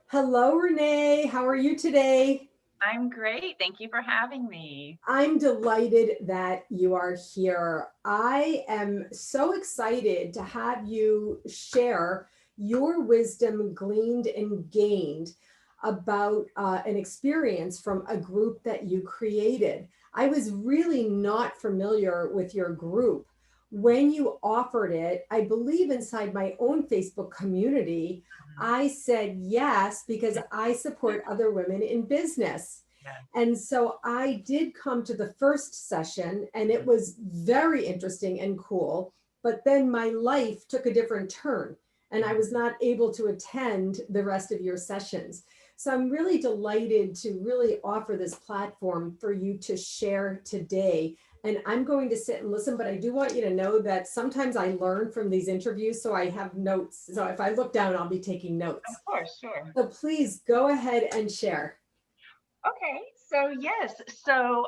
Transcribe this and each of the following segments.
Hello, Renee. How are you today? I'm great. Thank you for having me. I'm delighted that you are here. I am so excited to have you share your wisdom gleaned and gained about an experience from a group that you created. I was really not familiar with your group. When you offered it, I believe inside my own Facebook community, I said yes because I support other women in business. Yeah. And so I did come to the first session and it was very interesting and cool. But then my life took a different turn and I was not able to attend the rest of your sessions. So I'm really delighted to really offer this platform for you to share today. And I'm going to sit and listen, but I do want you to know that sometimes I learn from these interviews. So I have notes. So if I look down, I'll be taking Of notes. course, sure. So please go ahead and share. Okay. So yes. So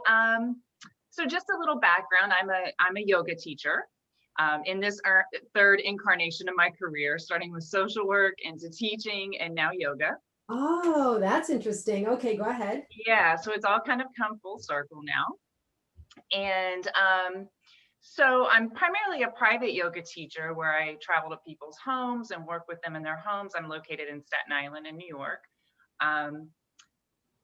just a little background. I'm a yoga teacher. In this third incarnation of my career, starting with social work into teaching and now yoga. Oh, that's interesting. Okay, go ahead. Yeah. So it's all kind of come full circle now. And so I'm primarily a private yoga teacher where I travel to people's homes and work with them in their homes. I'm located in Staten Island in New York. Um,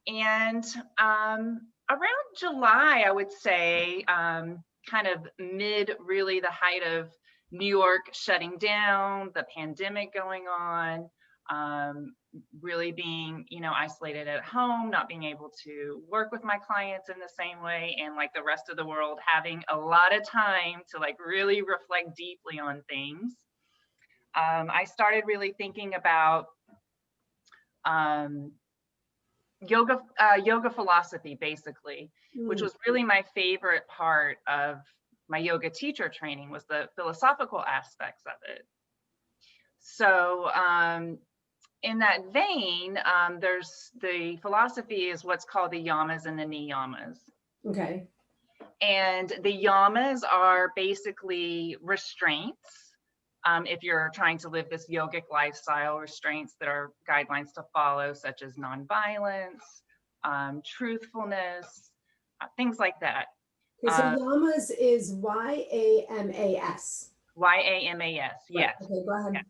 And around July, I would say, kind of mid really the height of New York shutting down, the pandemic going on, um, really being, isolated at home, not being able to work with my clients in the same way, and like the rest of the world, having a lot of time to like really reflect deeply on things. I started really thinking about um, yoga philosophy basically, which Mm, was really my favorite part of my yoga teacher training, was the philosophical aspects of it. So in that vein, there's the philosophy is what's called the yamas and the niyamas. okay. And the yamas are basically restraints. If you're trying to live this yogic lifestyle, restraints that are guidelines to follow, such as nonviolence, truthfulness, things like that. Okay, so Uh, Yamas is Yamas. Yamas, Right. yes. Okay, go Yeah. ahead.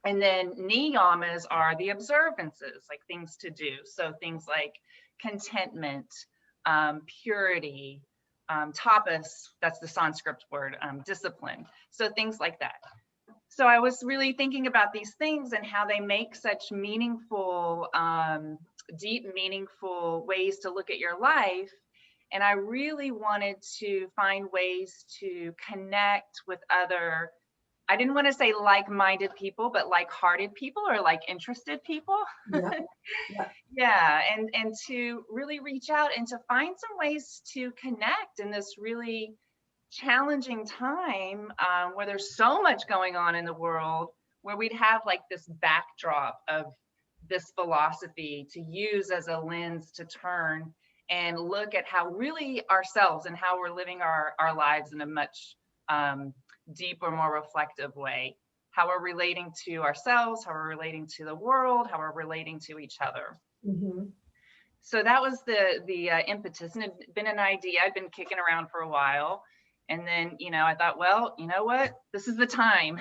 And then niyamas are the observances, like things to do. So things like contentment, purity, tapas, that's the Sanskrit word, discipline. So things like that. So I was really thinking about these things and how they make such meaningful, deep, meaningful ways to look at your life. And I really wanted to find ways to connect with other, I didn't want to say like-minded people, but like-hearted people or like interested people. Yep. Yep. Yeah, and to really reach out and to find some ways to connect in this really challenging time, where there's so much going on in the world, where we'd have like this backdrop of this philosophy to use as a lens to turn and look at how really ourselves and how we're living our lives in a much um, deeper, more reflective way. How we're relating to ourselves, how we're relating to the world, how we're relating to each other. Hmm. So that was the impetus, and it had been an idea I'd been kicking around for a while. And then, I thought, well, you know what? This is the time.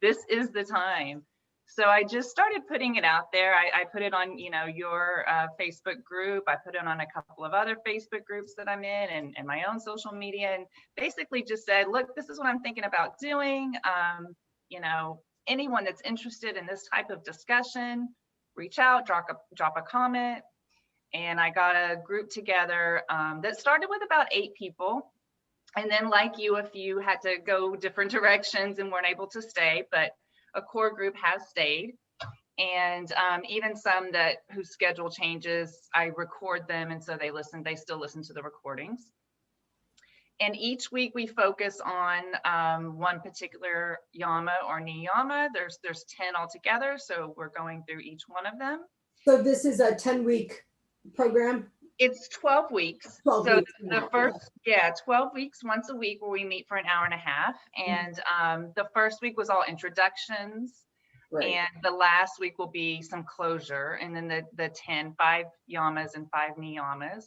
This is the time. So I just started putting it out there. I put it on, your Facebook group. I put it on a couple of other Facebook groups that I'm in, and my own social media, and basically just said, look, this is what I'm thinking about doing. Anyone that's interested in this type of discussion, reach out, drop a comment. And I got a group together that started with about 8 people. And then, like you, a few had to go different directions and weren't able to stay, but a core group has stayed. And even some that whose schedule changes, I record them, and so they still listen to the recordings. And each week we focus on one particular yama or niyama. There's 10 altogether, so we're going through each one of them. So this is a 10-week program, It's 12 weeks. 12 So weeks the now. Okay. first, yeah, 12 weeks, once a week, where we meet for an hour and a half. Mhm. And the first week was all introductions. Right. And the last week will be some closure. And then the 5 Yamas and 5 Niyamas.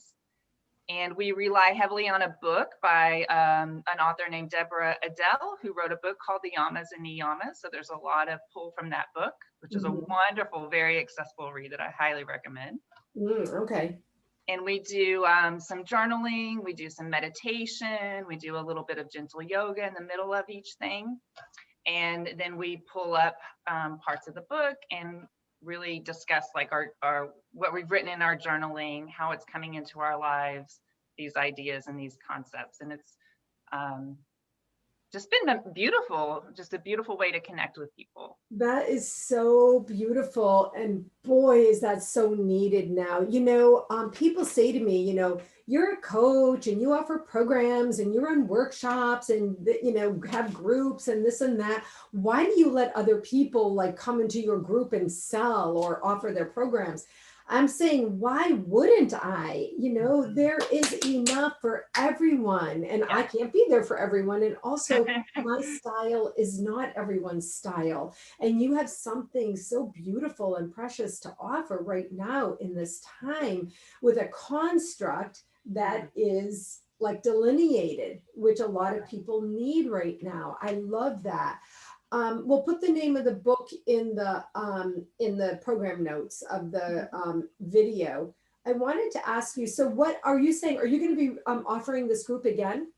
And we rely heavily on a book by an author named Deborah Adele, who wrote a book called The Yamas and Niyamas. So there's a lot of pull from that book, which is a Mhm. wonderful, very accessible read that I highly recommend. Okay. And we do some journaling, we do some meditation, we do a little bit of gentle yoga in the middle of each thing. And then we pull up parts of the book and really discuss like our what we've written in our journaling, how it's coming into our lives, these ideas and these concepts. And it's um, just been beautiful, just a beautiful way to connect with people. That is so beautiful. And boy, is that so needed now. People say to me, you're a coach and you offer programs and you run workshops and, have groups and this and that. Why do you let other people like come into your group and sell or offer their programs? I'm saying, why wouldn't I? There is enough for everyone, and I Yeah. can't be there for everyone. And also, my style is not everyone's style. And you have something so beautiful and precious to offer right now in this time with a construct that is like delineated, which a lot of people need right now. I love that. We'll put the name of the book in the program notes of the video. I wanted to ask you, so what are you saying? Are you going to be offering this group again?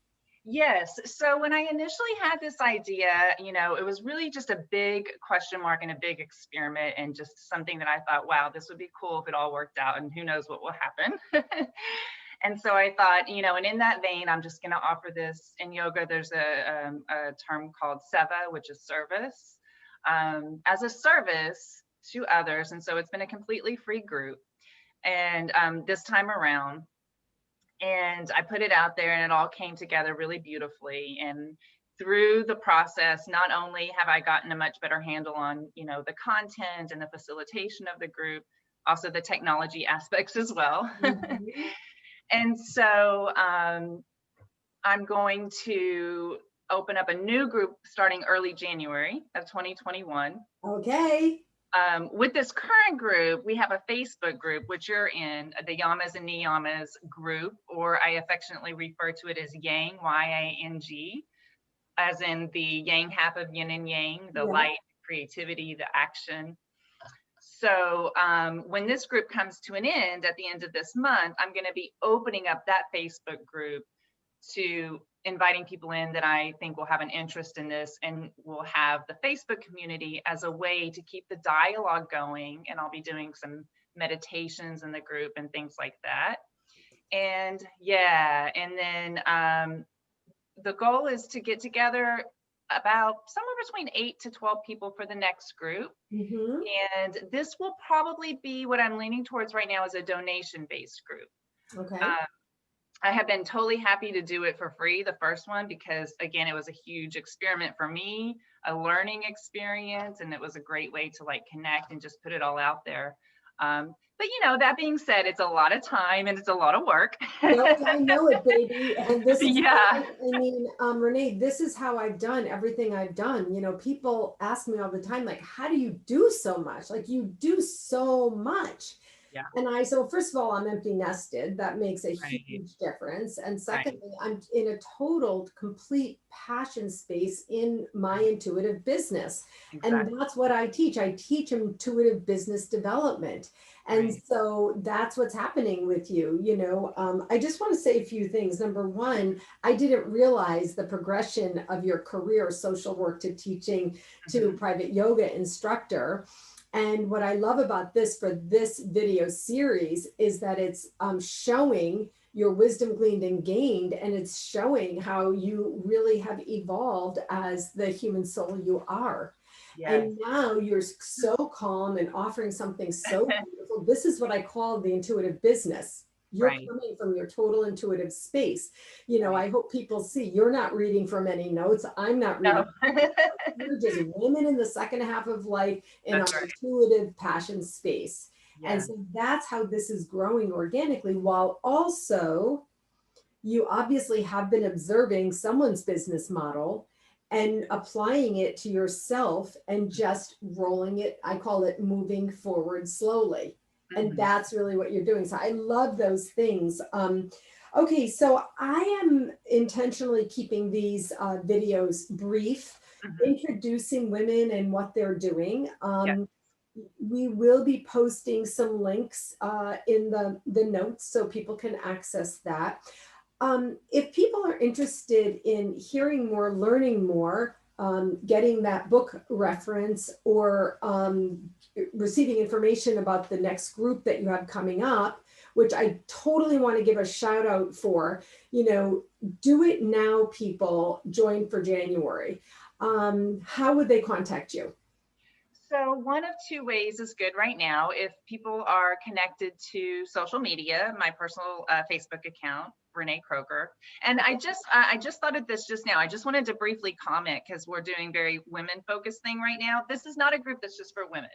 Yes. So when I initially had this idea, it was really just a big question mark and a big experiment and just something that I thought, wow, this would be cool if it all worked out and who knows what will happen. And so I thought, and in that vein, I'm just going to offer this in yoga. There's a term called seva, which is service, as a service to others. And so it's been a completely free group. And this time around, and I put it out there and it all came together really beautifully. And through the process, not only have I gotten a much better handle on, the content and the facilitation of the group, also the technology aspects as well. Mhm. And so I'm going to open up a new group starting early January of 2021. Okay. With this current group, we have a Facebook group, which you're in, the Yamas and Niyamas group, or I affectionately refer to it as Yang, Y-A-N-G, as in the yang half of yin and yang, the Yeah. light, creativity, the action. So when this group comes to an end at the end of this month, I'm going to be opening up that Facebook group to inviting people in that I think will have an interest in this, and we'll have the Facebook community as a way to keep the dialogue going. And I'll be doing some meditations in the group and things like that. And yeah, and then the goal is to get together about somewhere between 8 to 12 people for the next group. Hmm. And this will probably be what I'm leaning towards right now, is a donation-based group. Okay. I have been totally happy to do it for free, the first one, because again, it was a huge experiment for me, a learning experience, and it was a great way to like connect and just put it all out there. But that being said, it's a lot of time and it's a lot of work. No, I know it, baby. And this is how, Yeah. I mean, Renee, this is how I've done everything I've done. People ask me all the time, like, how do you do so much? Like, you do so much. Yeah. So first of all, I'm empty nested. That makes a Right. huge difference. And Right. secondly, I'm in a total, complete passion space in my Right. intuitive business. And Exactly. that's what I teach. I teach intuitive business development. And Right. so that's what's happening with you. I just want to say a few things. Number one, I didn't realize the progression of your career, social work to teaching to Mhm. private yoga instructor. And what I love about this for this video series is that it's showing your wisdom gleaned and gained, and it's showing how you really have evolved as the human soul you are. Yes. And now you're so calm and offering something so beautiful. This is what I call the intuitive business. You're Right. coming from your total intuitive space. Right. I hope people see you're not reading from any notes. I'm not No. reading. We're just women in the second half of life in our That's right. intuitive passion space. And Yeah. so that's how this is growing organically, while also you obviously have been observing someone's business model and applying it to yourself and just rolling it. I call it moving forward slowly. And Mhm. that's really what you're doing. So I love those things. Okay, so I am intentionally keeping these videos brief, Mhm. introducing women and what they're doing. Yeah. We will be posting some links in the notes so people can access that. If people are interested in hearing more, learning more, getting that book reference, or receiving information about the next group that you have coming up, which I totally want to give a shout out for, do it now, people join for January. How would they contact you? So one of two ways is good right now. If people are connected to social media, my personal Facebook account, Renee Kroeker. And I just thought of this just now. I just wanted to briefly comment because we're doing very women focused thing right now. This is not a group that's just for women.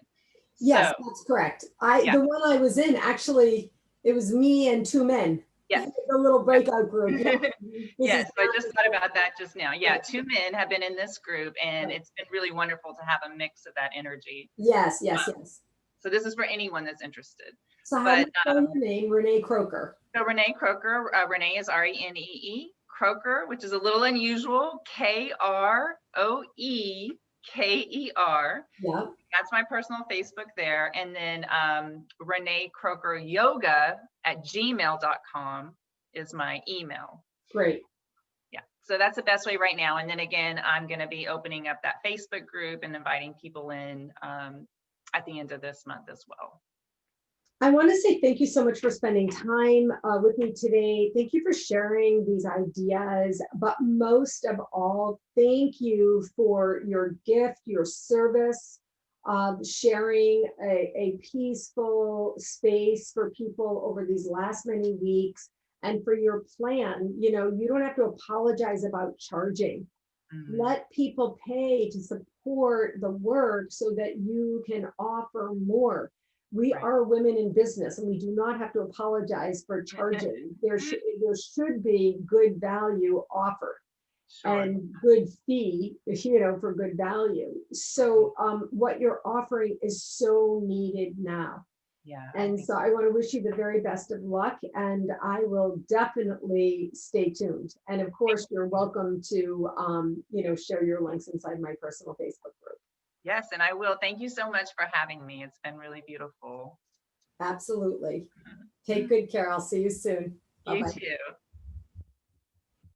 Yes, So that's correct. yeah, The one I was in, actually, it was me and two men. yes. The little breakout group. Yeah. This is Yes, so I not just just thought for about that just now. Yeah, right, two men have been in this group, and right. it's been really wonderful to have a mix of that energy. Yes, yes, yes. So this is for anyone that's interested. So how do But you spell your name? Renee Kroeker. so Renee Kroeker, Renee is Renee, Kroeker, which is a little unusual, Kroeker. Yeah, That's my personal Facebook there. And then Renee Kroeker Yoga at gmail.com is my email. great. Yeah, so that's the best way right now. And then again, I'm going to be opening up that Facebook group and inviting people in at the end of this month as well. I want to say thank you so much for spending time with me today. Thank you for sharing these ideas. But most of all, thank you for your gift, your service, sharing a peaceful space for people over these last many weeks, and for your plan. You don't have to apologize about charging. Mhm. Let people pay to support the work so that you can offer more. We Right. are women in business, and we do not have to apologize for charging. There should be good value offered Sure. and good fee, for good value. Right. So what you're offering is so needed now. Yeah, I And think so I want to wish you the very best of luck, and I will definitely stay tuned. And of course, you're welcome to, share your links inside my personal Facebook group. yes, and I will. Thank you so much for having me. It's been really beautiful. Absolutely. Take good care. I'll see you soon. Bye You bye. too.